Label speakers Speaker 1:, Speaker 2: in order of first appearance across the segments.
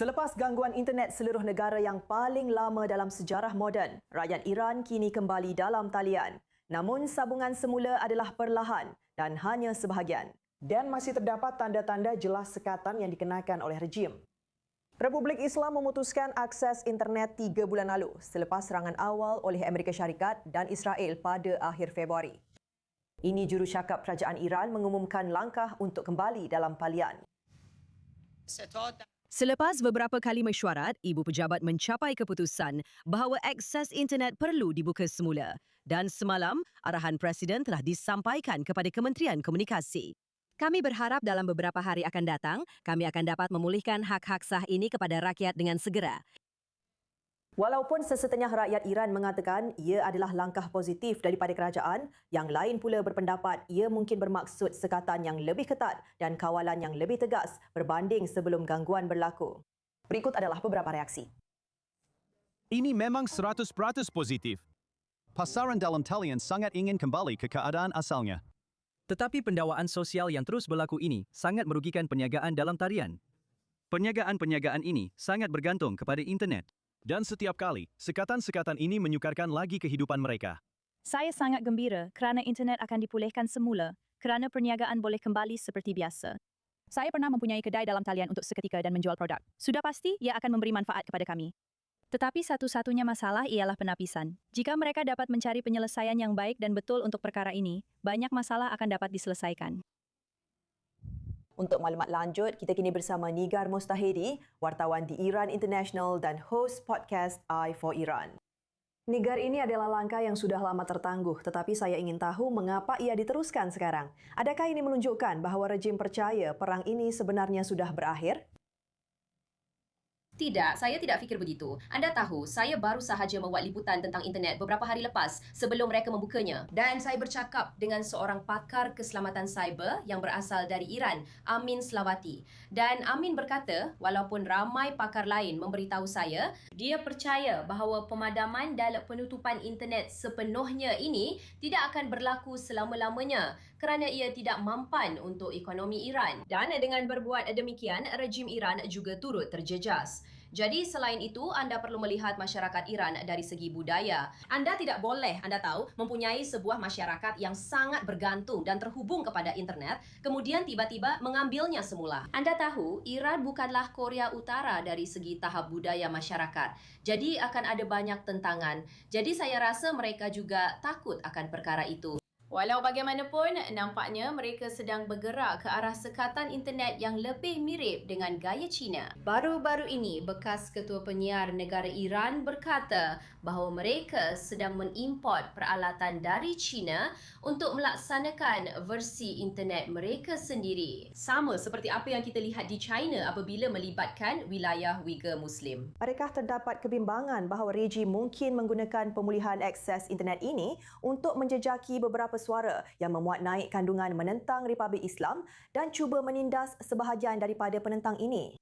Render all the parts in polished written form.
Speaker 1: Selepas gangguan internet seluruh negara yang paling lama dalam sejarah moden, rakyat Iran kini kembali dalam talian. Namun sabungan semula adalah perlahan dan hanya sebahagian. Dan masih terdapat tanda-tanda jelas sekatan yang dikenakan oleh rejim. Republik Islam memutuskan akses internet 3 bulan lalu selepas serangan awal oleh Amerika Syarikat dan Israel pada akhir Februari. Ini jurucakap kerajaan Iran mengumumkan langkah untuk kembali dalam talian.
Speaker 2: Selepas beberapa kali mesyuarat, ibu pejabat mencapai keputusan bahawa akses internet perlu dibuka semula. Dan semalam, arahan Presiden telah disampaikan kepada Kementerian Komunikasi. Kami berharap dalam beberapa hari akan datang, kami akan dapat memulihkan hak-hak sah ini kepada rakyat dengan segera.
Speaker 1: Walaupun sesetengah rakyat Iran mengatakan ia adalah langkah positif daripada kerajaan, yang lain pula berpendapat ia mungkin bermaksud sekatan yang lebih ketat dan kawalan yang lebih tegas berbanding sebelum gangguan berlaku. Berikut adalah beberapa reaksi.
Speaker 3: Ini memang 100% positif. Pasaran dalam talian sangat ingin kembali ke keadaan asalnya.
Speaker 4: Tetapi pendakwaan sosial yang terus berlaku ini sangat merugikan perniagaan dalam talian. Perniagaan-perniagaan ini sangat bergantung kepada internet.
Speaker 3: Dan setiap kali, sekatan-sekatan ini menyukarkan lagi kehidupan mereka.
Speaker 5: Saya sangat gembira kerana internet akan dipulihkan semula kerana perniagaan boleh kembali seperti biasa. Saya pernah mempunyai kedai dalam talian untuk seketika dan menjual produk. Sudah pasti ia akan memberi manfaat kepada kami. Tetapi satu-satunya masalah ialah penapisan. Jika mereka dapat mencari penyelesaian yang baik dan betul untuk perkara ini, banyak masalah akan dapat diselesaikan.
Speaker 1: Untuk maklumat lanjut, kita kini bersama Nigar Mustahidi, wartawan di Iran International dan host podcast Eye for Iran. Nigar, ini adalah langkah yang sudah lama tertangguh, tetapi saya ingin tahu mengapa ia diteruskan sekarang. Adakah ini menunjukkan bahawa rejim percaya perang ini sebenarnya sudah berakhir?
Speaker 6: Tidak, saya tidak fikir begitu. Anda tahu, saya baru sahaja membuat liputan tentang internet beberapa hari lepas sebelum mereka membukanya. Dan saya bercakap dengan seorang pakar keselamatan cyber yang berasal dari Iran, Amin Slawati. Dan Amin berkata, walaupun ramai pakar lain memberitahu saya, dia percaya bahawa pemadaman dan penutupan internet sepenuhnya ini tidak akan berlaku selama-lamanya kerana ia tidak mampan untuk ekonomi Iran. Dan dengan berbuat demikian, rejim Iran juga turut terjejas. Jadi selain itu, anda perlu melihat masyarakat Iran dari segi budaya. Anda tidak boleh, anda tahu, mempunyai sebuah masyarakat yang sangat bergantung dan terhubung kepada internet, kemudian tiba-tiba mengambilnya semula. Anda tahu, Iran bukanlah Korea Utara dari segi tahap budaya masyarakat. Jadi akan ada banyak tentangan. Jadi saya rasa mereka juga takut akan perkara itu. Walau bagaimanapun, nampaknya mereka sedang bergerak ke arah sekatan internet yang lebih mirip dengan gaya Cina. Baru-baru ini, bekas ketua penyiar negara Iran berkata bahawa mereka sedang mengimport peralatan dari China untuk melaksanakan versi internet mereka sendiri. Sama seperti apa yang kita lihat di China apabila melibatkan wilayah Uyghur Muslim.
Speaker 1: Adakah terdapat kebimbangan bahawa rejim mungkin menggunakan pemulihan akses internet ini untuk menjejaki beberapa suara yang memuat naik kandungan menentang Republik Islam dan cuba menindas sebahagian daripada penentang ini?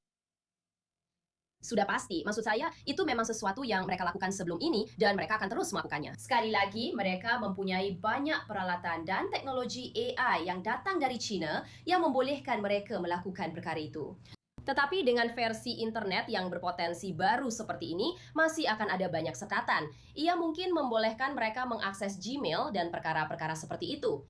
Speaker 6: Sudah pasti, maksud saya, itu memang sesuatu yang mereka lakukan sebelum ini dan mereka akan terus melakukannya. Sekali lagi, mereka mempunyai banyak peralatan dan teknologi AI yang datang dari China yang membolehkan mereka melakukan perkara itu. Tetapi dengan versi internet yang berpotensi baru seperti ini, masih akan ada banyak sekatan. Ia mungkin membolehkan mereka mengakses Gmail dan perkara-perkara seperti itu.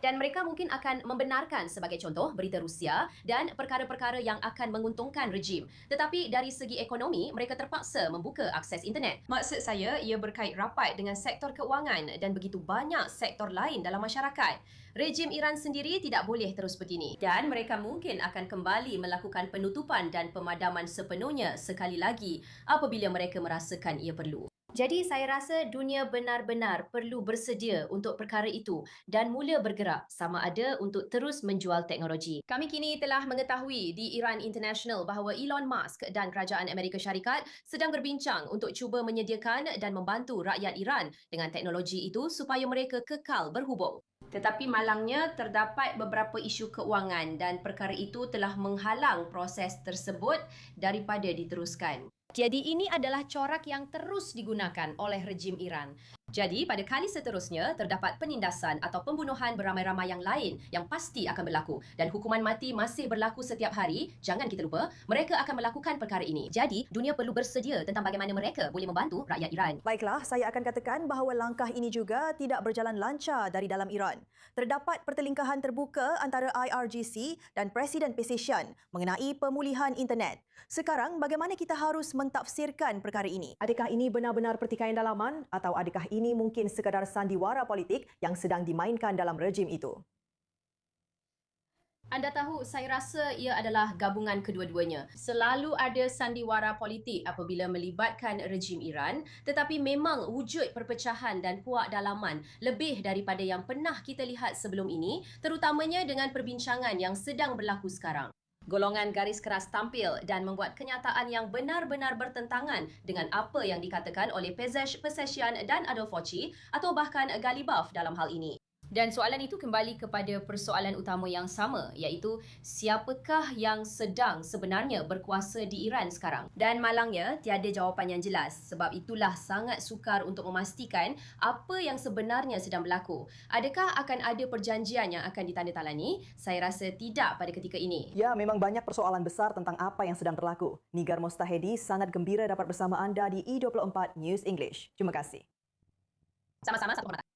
Speaker 6: Dan mereka mungkin akan membenarkan sebagai contoh berita Rusia dan perkara-perkara yang akan menguntungkan rejim. Tetapi dari segi ekonomi, mereka terpaksa membuka akses internet. Maksud saya, ia berkait rapat dengan sektor keuangan dan begitu banyak sektor lain dalam masyarakat. Rejim Iran sendiri tidak boleh terus begini. Dan mereka mungkin akan kembali melakukan penutupan dan pemadaman sepenuhnya sekali lagi apabila mereka merasakan ia perlu. Jadi saya rasa dunia benar-benar perlu bersedia untuk perkara itu dan mula bergerak sama ada untuk terus menjual teknologi. Kami kini telah mengetahui di Iran International bahawa Elon Musk dan kerajaan Amerika Syarikat sedang berbincang untuk cuba menyediakan dan membantu rakyat Iran dengan teknologi itu supaya mereka kekal berhubung. Tetapi malangnya terdapat beberapa isu keuangan dan perkara itu telah menghalang proses tersebut daripada diteruskan. Jadi ini adalah corak yang terus digunakan oleh rejim Iran. Jadi, pada kali seterusnya, terdapat penindasan atau pembunuhan beramai-ramai yang lain yang pasti akan berlaku. Dan hukuman mati masih berlaku setiap hari. Jangan kita lupa, mereka akan melakukan perkara ini. Jadi, dunia perlu bersedia tentang bagaimana mereka boleh membantu rakyat Iran.
Speaker 1: Baiklah, saya akan katakan bahawa langkah ini juga tidak berjalan lancar dari dalam Iran. Terdapat pertelingkahan terbuka antara IRGC dan Presiden Pezeshkian mengenai pemulihan internet. Sekarang, bagaimana kita harus mentafsirkan perkara ini? Adakah ini benar-benar pertikaian dalaman atau adakah ini mungkin sekadar sandiwara politik yang sedang dimainkan dalam rejim itu?
Speaker 6: Anda tahu, saya rasa ia adalah gabungan kedua-duanya. Selalu ada sandiwara politik apabila melibatkan rejim Iran, tetapi memang wujud perpecahan dan puak dalaman lebih daripada yang pernah kita lihat sebelum ini, terutamanya dengan perbincangan yang sedang berlaku sekarang. Golongan garis keras tampil dan membuat kenyataan yang benar-benar bertentangan dengan apa yang dikatakan oleh Pezeshkian dan Adolf Foci atau bahkan Galibaf dalam hal ini. Dan soalan itu kembali kepada persoalan utama yang sama, iaitu siapakah yang sedang sebenarnya berkuasa di Iran sekarang? Dan malangnya, tiada jawapan yang jelas. Sebab itulah sangat sukar untuk memastikan apa yang sebenarnya sedang berlaku. Adakah akan ada perjanjian yang akan ditandatangani? Saya rasa tidak pada ketika ini.
Speaker 1: Ya, memang banyak persoalan besar tentang apa yang sedang berlaku. Nigar Mustahedi sangat gembira dapat bersama anda di E24 News English. Terima kasih.
Speaker 6: Sama-sama, satu mata.